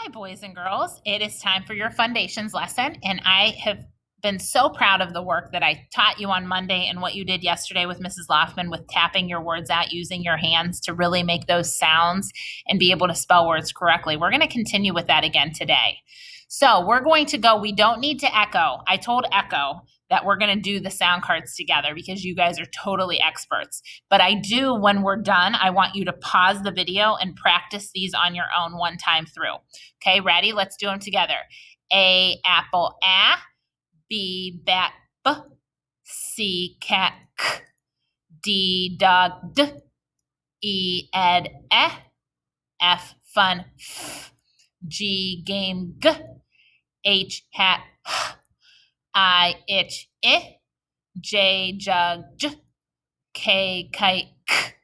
Hi, boys and girls. It is time for your foundations lesson, and I have been so proud of the work that I taught you on Monday and what you did yesterday with Mrs. Loftman with tapping your words out using your hands to really make those sounds and be able to spell words correctly. We're going to continue with that again today. So we're going to go, we don't need to echo. I told Echo that we're going to do the sound cards together because you guys are totally experts. But I do, when we're done, I want you to pause the video and practice these on your own one time through. Okay, ready? Let's do them together. A, apple, A. B, bat, B. C, cat, K. D, dog, D. E, ed, E. F, fun, F. G, game, G. H, hat, H. I, itch, I. J, jug, J. K, kite, K.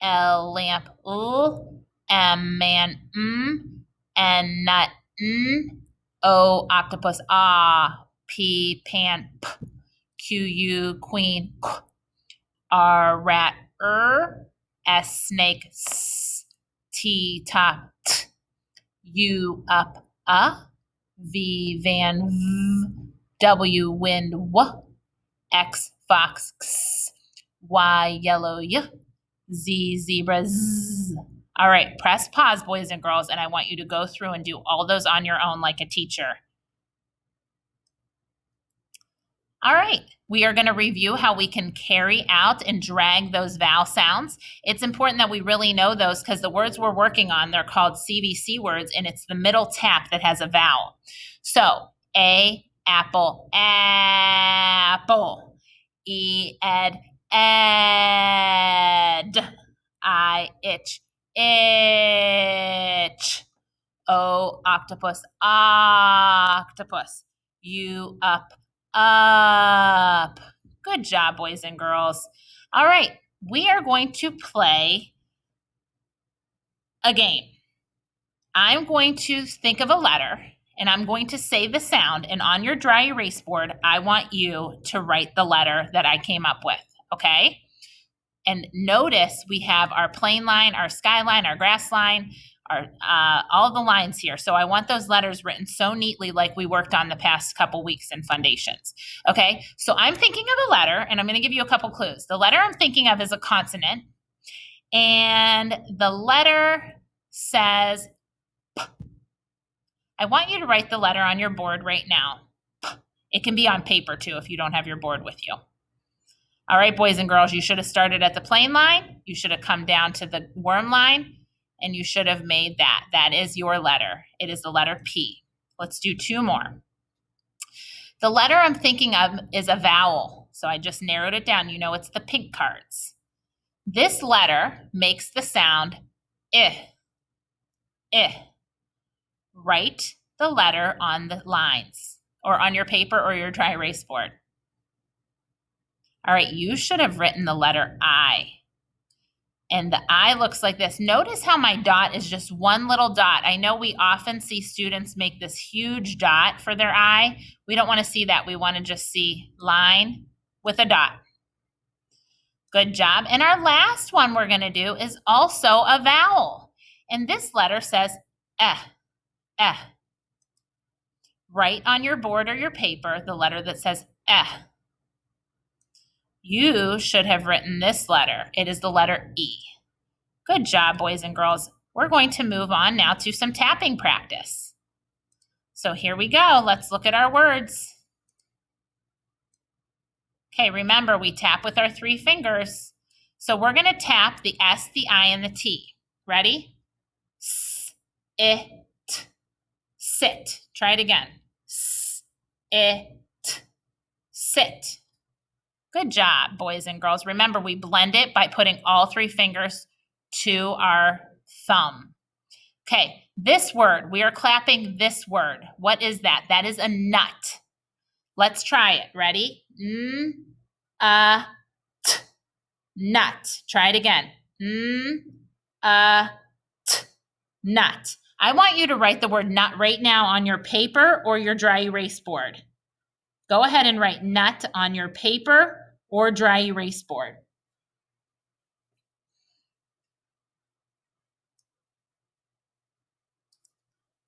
L, lamp, L. M, man, M. N, nut, N. O, octopus, ah. P, pan, P. Q, U, queen, Q. R, rat, S, snake, S. T, top, T. U, up, V, van, V. W, wind, W. X, fox, X. Y, yellow, Y. Z, zebra, Z. All right, press pause, boys and girls, and I want you to go through and do all those on your own like a teacher. All right, we are going to review how we can carry out and drag those vowel sounds. It's important that we really know those because the words we're working on, they're called CVC words, and it's the middle tap that has a vowel. So, A, apple, apple. E, ed, ed. I, itch, itch. O, octopus, octopus. U, up, up. Good job, boys and girls. All right, we are going to play a game. I'm going to think of a letter, and I'm going to say the sound, and on your dry erase board, I want you to write the letter that I came up with, okay? And notice we have our plane line, our sky line, our grass line, all the lines here. So I want those letters written so neatly like we worked on the past couple weeks in foundations. Okay, so I'm thinking of a letter, and I'm going to give you a couple clues. The letter I'm thinking of is a consonant, and the letter says P. I want you to write the letter on your board right now. P. It can be on paper too if you don't have your board with you. All right, boys and girls, you should have started at the plane line. You should have come down to the worm line. And you should have made that. That is your letter. It is the letter P. Let's do two more. The letter I'm thinking of is a vowel. So I just narrowed it down. You know it's the pink cards. This letter makes the sound I. I. Write the letter on the lines or on your paper or your dry erase board. All right, you should have written the letter I. And the I looks like this. Notice how my dot is just one little dot. I know we often see students make this huge dot for their I. We don't want to see that. We want to just see line with a dot. Good job. And our last one we're going to do is also a vowel. And this letter says eh, eh. Write on your board or your paper the letter that says eh. You should have written this letter. It is the letter E. Good job, boys and girls. We're going to move on now to some tapping practice. So here we go. Let's look at our words. Okay, remember we tap with our 3 fingers. So we're going to tap the S, the I, and the T. Ready? S, I, T. Sit. Try it again. S, I, T. Sit. Good job, boys and girls. Remember, we blend it by putting all 3 fingers to our thumb. Okay, this word, we are clapping this word. What is that? That is a nut. Let's try it. Ready? T. Nut. Try it again. T. Nut. I want you to write the word nut right now on your paper or your dry erase board. Go ahead and write nut on your paper or dry erase board.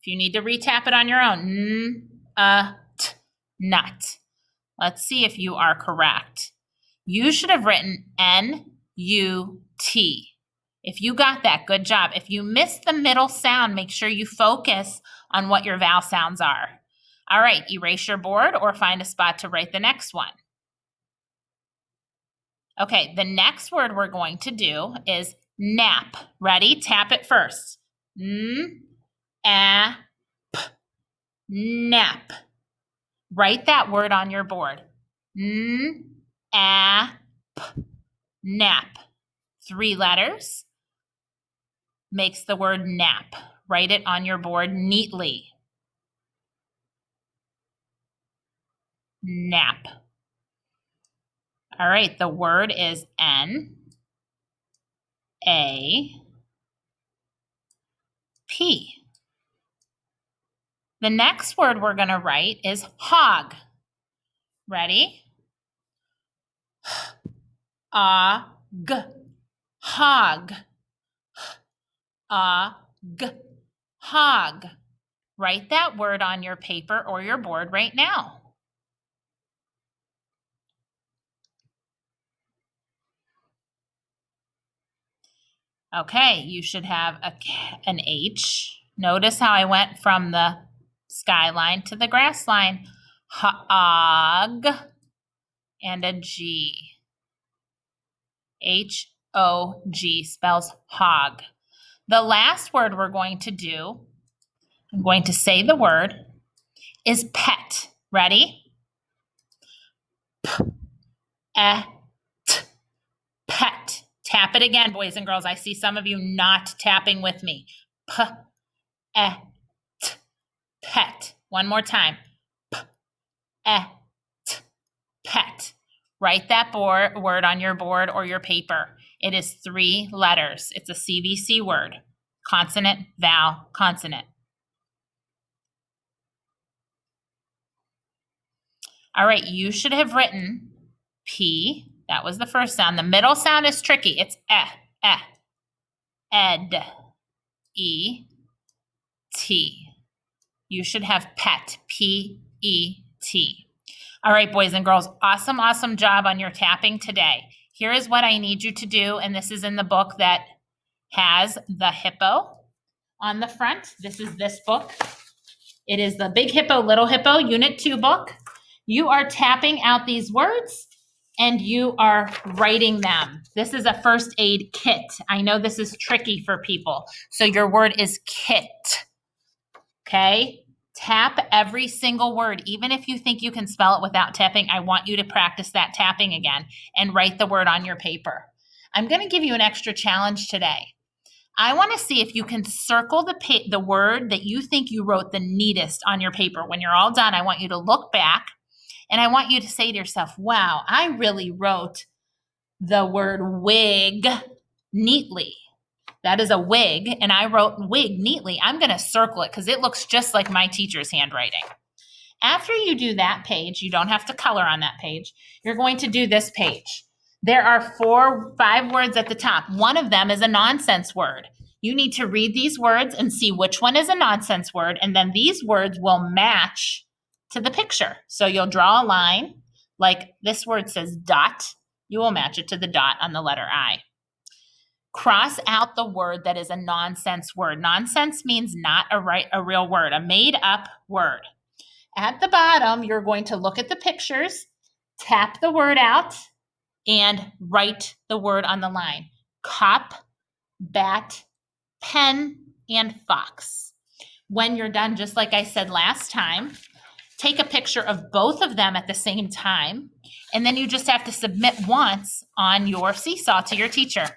If you need to retap it on your own, nut. Let's see if you are correct. You should have written N-U-T. If you got that, good job. If you missed the middle sound, make sure you focus on what your vowel sounds are. All right, erase your board or find a spot to write the next one. Okay, the next word we're going to do is nap. Ready? Tap it first. N-A-P. Nap. Write that word on your board. N-A-P. Nap. 3 letters makes the word nap. Write it on your board neatly. Nap. All right, the word is N-A-P. The next word we're going to write is hog. Ready? A-G. Hog. A-G. Hog. Write that word on your paper or your board right now. Okay, you should have an H. Notice how I went from the skyline to the grass line. Hog. And a G. H-O-G spells hog. The last word we're going to do, I'm going to say the word, is pet. Ready? P-E-T. Pet. Tap it again, boys and girls. I see some of you not tapping with me. P-E-T. Pet. One more time. P-E-T. Pet. Write that word on your board or your paper. It is 3 letters. It's a CVC word. Consonant, vowel, consonant. All right, you should have written P. That was the first sound. The middle sound is tricky. It's ed, E-T. You should have pet, P-E-T. All right, boys and girls, awesome, awesome job on your tapping today. Here is what I need you to do, and this is in the book that has the hippo on the front. This is this book. It is the Big Hippo, Little Hippo, Unit 2 book. You are tapping out these words, and you are writing them. This is a first aid kit. I know this is tricky for people, so your word is kit, okay? Tap every single word. Even if you think you can spell it without tapping, I want you to practice that tapping again and write the word on your paper. I'm going to give you an extra challenge today. I want to see if you can circle the word that you think you wrote the neatest on your paper. When you're all done, I want you to look back and I want you to say to yourself, wow, I really wrote the word wig neatly. That is a wig, and I wrote wig neatly. I'm going to circle it because it looks just like my teacher's handwriting. After you do that page, you don't have to color on that page. You're going to do this page. There are 5 words at the top. One of them is a nonsense word. You need to read these words and see which one is a nonsense word, and then these words will match to the picture. So you'll draw a line, like this word says dot. You will match it to the dot on the letter I. Cross out the word that is a nonsense word. Nonsense means not a real word, a made-up word. At the bottom, you're going to look at the pictures, tap the word out, and write the word on the line. Cop, bat, pen, and fox. When you're done, just like I said last time, take a picture of both of them at the same time, and then you just have to submit once on your seesaw to your teacher.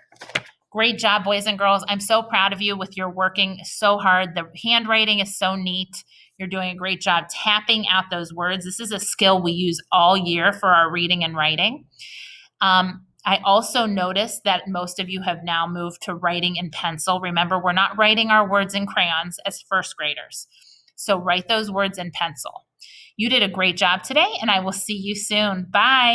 Great job, boys and girls. I'm so proud of you with your working so hard. The handwriting is so neat. You're doing a great job tapping out those words. This is a skill we use all year for our reading and writing. I also noticed that most of you have now moved to writing in pencil. Remember, we're not writing our words in crayons as first graders. So write those words in pencil. You did a great job today, and I will see you soon. Bye.